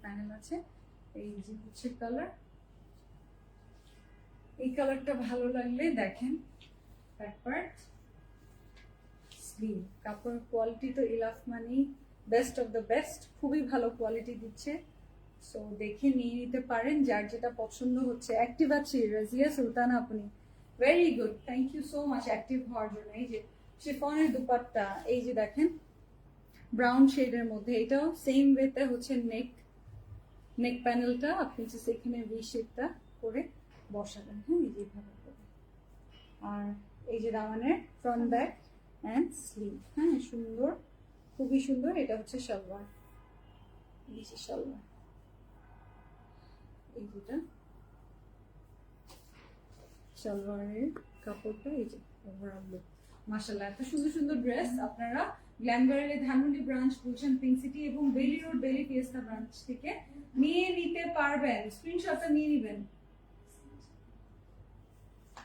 Panel আছে। এই যে হচ্ছে কালার, এই কালারটা ভালো লাগলে দেখেন ব্যাক পার্ট, স্লিভ। কাপড়ের কোয়ালিটি তো ইলাফ মানেই বেস্ট অফ দ্য বেস্ট, খুবই ভালো কোয়ালিটি দিচ্ছে। সো দেখে নিয়ে নিতে পারেন যার যেটা পছন্দ হচ্ছে। অ্যাক্টিভ আছে রাজিয়া সুলতানা আপনি, very good, thank you so much active হওয়ার জন্য। এই যে শিফনের দুপাট্টা, এই যে দেখেন ব্রাউন শেডের মধ্যে, এটাও সেম ওয়েতে হচ্ছে নেক প্যানেলটা আপনি যে সেখানে ভি শেপটা করে বসাবেন, হ্যাঁ এই যেভাবে করে। আর এই যে দামানের ফ্রন্ট ব্যাক অ্যান্ড স্লিভ, হ্যাঁ সুন্দর, খুবই সুন্দর। এটা হচ্ছে সালোয়ার, এই যে সালোয়ার, এই যেটা সালোয়ারের কাপড়টা, এই যে ওভারঅল লুক। মাশাআল্লাহ, এত সুন্দর সুন্দর ড্রেস আপনারা গ্ল্যামবারের Dhanmondi branch, Gulshan pink city এবং বেলি রোড বেলি ফিয়েস্তা ব্রাঞ্চ থেকে নিয়ে নিতে পারবেন। স্ক্রিনশটটা নিয়ে নেবেন।